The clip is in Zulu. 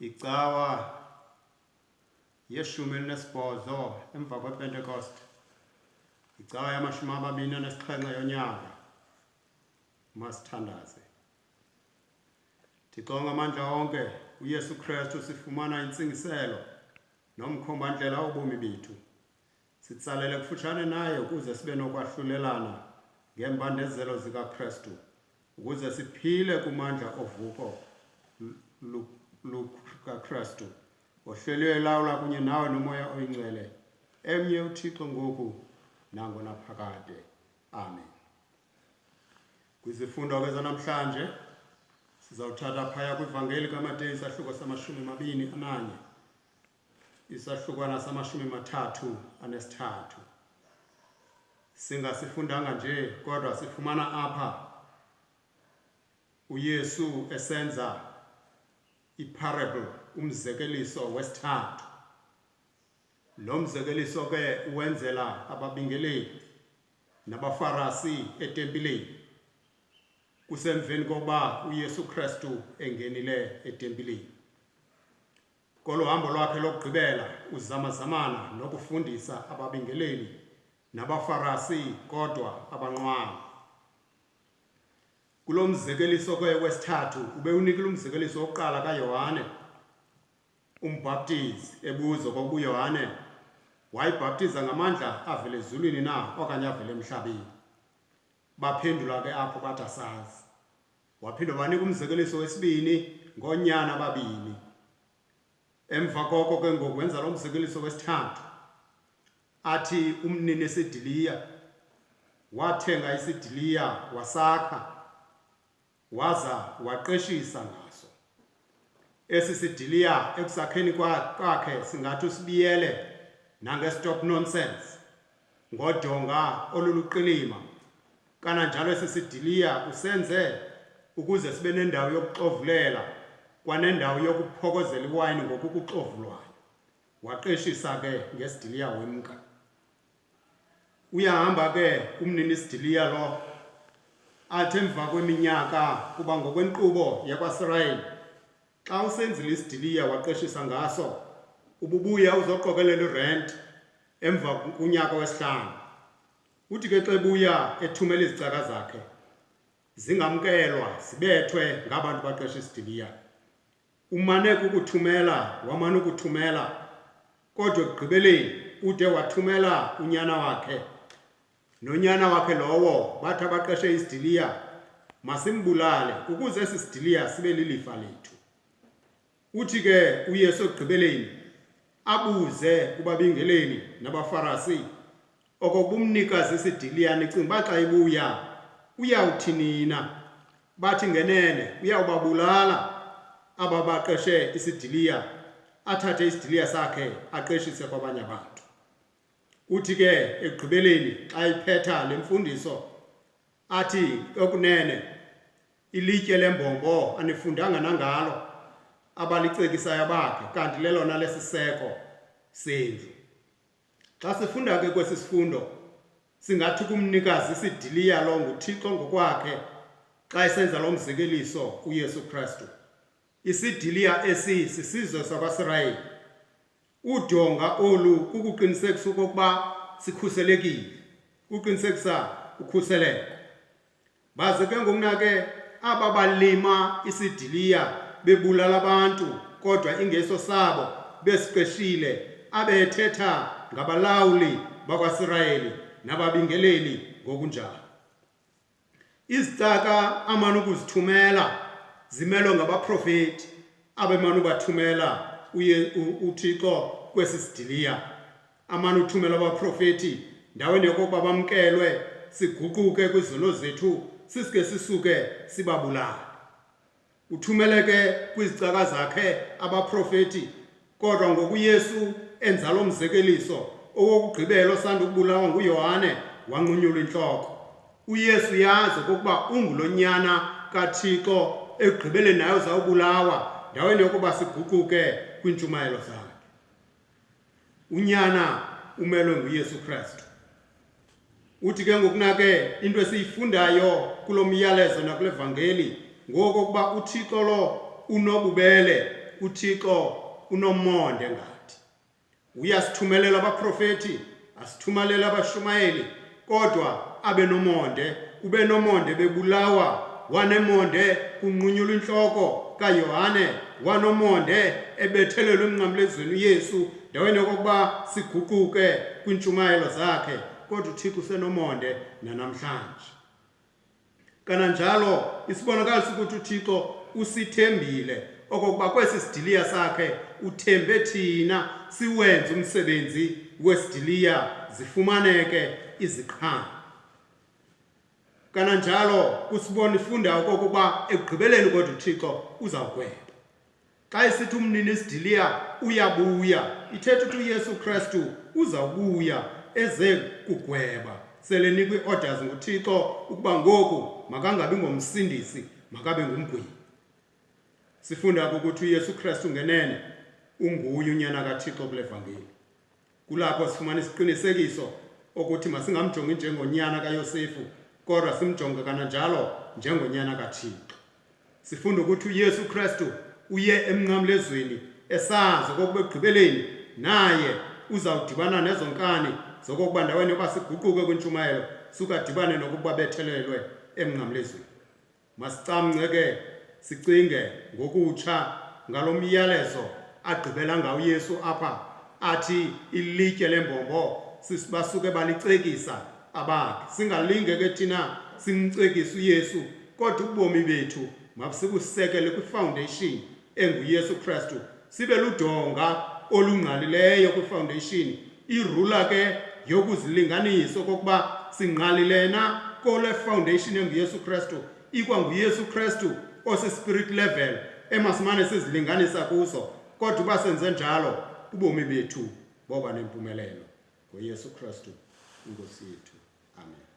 Icawa yeshumi elinesibhozo emva kwePentecost. Icawa yamashumi amabini anesixhenxe yonyaka. Masithandaze. Thixo ngamandla onke, uYesu Kristu sifumana intsingiselo nomkhombandlela wobomi bethu. Sitsalele kufutshane naye ukuze sibe nokwahlulelana ngembandezelo zikaKristu, ukuze siphile kumandla ovuko lukaKristu, ohleliwe elawula kunye nawe nomoya oyingcwele, emnye uThixo ngoku nangona phakade. Amen. Kwizifundo ke zanamhlanje sizawuthatha phaya kwivangeli kaMateyu isahluko sama-21, isahlukwana sama-33. Singasifundanga nje kodwa sifumana apha uYesu esenza iparable, umzekeliso wesithathu. Lo mzekeliso ke uwenzela ababingeleli nabafarisi etempileni kusemveni kokuba uYesu Kristu engenile etempileni. Kolo hambo lwakhe lokugqibela uzamazamana nokufundisa ababingeleli nabafarisi kodwa abanqwayo. Kulo mzekeliso ke wesithathu ube unikile umzekeliso wokuqala kaYohane umbhaptizi, ebuza okokuba uYohane wayibhaptiza ngamandla avela ezulwini na okanye avela emhlabeni. Baphendula ke apho bathi asazi. Waphinda wanika umzekeliso wesibini ngonyana ababini. Emva koko ke ngokwenza lo mzekeliso wesithathu athi umnini esidiliya wathenga isidiliya wasakha waza waqeshisa ngaso. Esi sidiliya ekusakheni kwakhe singathi usibiyele nange-stop nonsense ngodonga oluluqilima. Kananjalo esi sidiliya usenze ukuze sibe nendawo yokuxovulela kwanendawo yokuphokozela iwayini ngokukuxovulwayo. Waqeshisa ke ngesidiliya wemka. Uyahamba ke umnini isidiliya lo athi emva kweminyaka kuba ngokwenkqubo yakwaSirayeli xa usenzile isidiliya waqeshisa ngaso ububuya uzoqokelela irent emva kunyaka wesihlanu. Uthi ke xa ebuya ethumela izicaka zakhe zingamkelwa zibethwe ngabantu baqesha isidiliya. Umane ukuthumela wamane ukuthumela kodwa ekugqibeleni ude wathumela unyana wakhe. Nonyana wakhe lowo bathi abaqeshe isidiliya masimbulale ukuze esi sidiliya sibe lilifa lethu. Uthi ke uYesu ekugqibeleni abuze kubabingeleli nabafarisi okokuba umnikazi isidiliya nicinga uba xa ibuya uyawuthini na? Bathi ngenene uyawubabulala aba baqeshe isidiliya, athathe isidiliya sakhe aqeshise kwabanye abantu. Uthi ke ekugqibeleni xa iphetha le mfundiso athi okunene ilitye lembombo anifundanga nangalo abalicekisayo bakhe kanti lelona lesiseko sendlu. Xa sifunda ke kwesi sifundo singathi kumnikazi isidiliya lo nguThixo ngokwakhe xa esenza lo mzekeliso uYesu Kristu. Isidiliya esi sisizwe sakwaSirayeli. Udonga olu kukuqinisekisa okokuba sikhuselekile, uqinisekisa ukhuseleko. Baze ke ngokunake aba balima isidiliya bebulala abantu kodwa ingeso sabo besiqeshile abethetha ngabalawuli bakwaSirayeli nababingeleli ngokunjalo. Izicaka amane ukuzithumela zimelwe ngabaprofeti abemane ubathumela uThixo kwesi sidiliya. Amane uthumela abaprofeti ndaweni yokokuba bamkelwe siguquke kwizono zethu sisike sisuke sibabulala. Uthumele ke kwizicaka zakhe abaprofeti kodwa ngokuYesu enza lo mzekeliso okokugqibela osanda ukubulawa nguYohane wanqunyulwa intloko. uYesu yazi okokuba ungulonyana kaThixo ekugqibeleni naye uzawubulawa ndaweni yokuba siguquke kwiintshumayelo zakhe. Unyana umelwe nguYesu Kristu. Uthi ke ngokunake into esiyifundayo kulo myalezo nakule vangeli ngokokuba uThixo lo unobubele uThixo unomonde ngathi. Uyasithumelela abaprofeti, asithumelela abashumayeli, kodwa abe nomonde, ube nomonde bebulawa, wanemonde kunqunyulwa inhloko kaYohane, wanomonde ebethelelwe emnqamlezweni uYesu ndaweni yokuba siguquke kwintshumayelo zakhe, kodwa uThixo usenomonde nanamhlanje. Kananjalo isibonakaliso ukuthi uThixo usithembile okokuba kwesi sidiliya sakhe uthembe thina siwenze umsebenzi wesidiliya zifumaneke iziqhamo. Kananjalo kusibona ifunda okokuba ekugqibeleni kodwa uThixo uzawugweba. Xa isithi umnini isidiliya uyabuya, ithetha ukuthi uYesu Kristu uzawubuya eze kugweba. Sele nikwe orders nguThixo ukuba ngoku makangabi ngomsindisi, makabe ngumgwebi. Sifunda ukuthi uYesu Kristu ngenene unguye unyana kaThixo kule vangeli. Kulapho sifumana isiqinisekiso ukuthi masingamjongi njengonyana kaYosefu, kodwa simjonge kananjalo njengonyana kaThixo. Sifunda ukuthi uYesu Kristu uye emnqamlezweni esazi okokuba ekugqibeleni naye uzawudibana nezo nkani zokokuba ndaweni yoba siguquke kwintshumayelo sukadibane nokuba bethelelwe emnqamlezweni. Masicamnce ke sicinge ngokutsha ngalo myalezo agqibela ngawo uYesu apha athi ilitye lembombo basuke balicekisa abakhe. Singalinge ke thina simcekise uYesu, kodwa ubomi bethu masibusekele kwifoundation enguYesu Kristu, sibe ludonga olungqalileyo kwifoundation, irula ke yokuzilinganisa okokuba singqalile na kole foundation enguYesu Kristu, ikwanguYesu Kristu ose-spirit level emasimane sizilinganisa kuso, kodwa uba senze njalo ubomi bethu boba nempumelelo. NgoYesu Kristu inkosi yethu. Amen.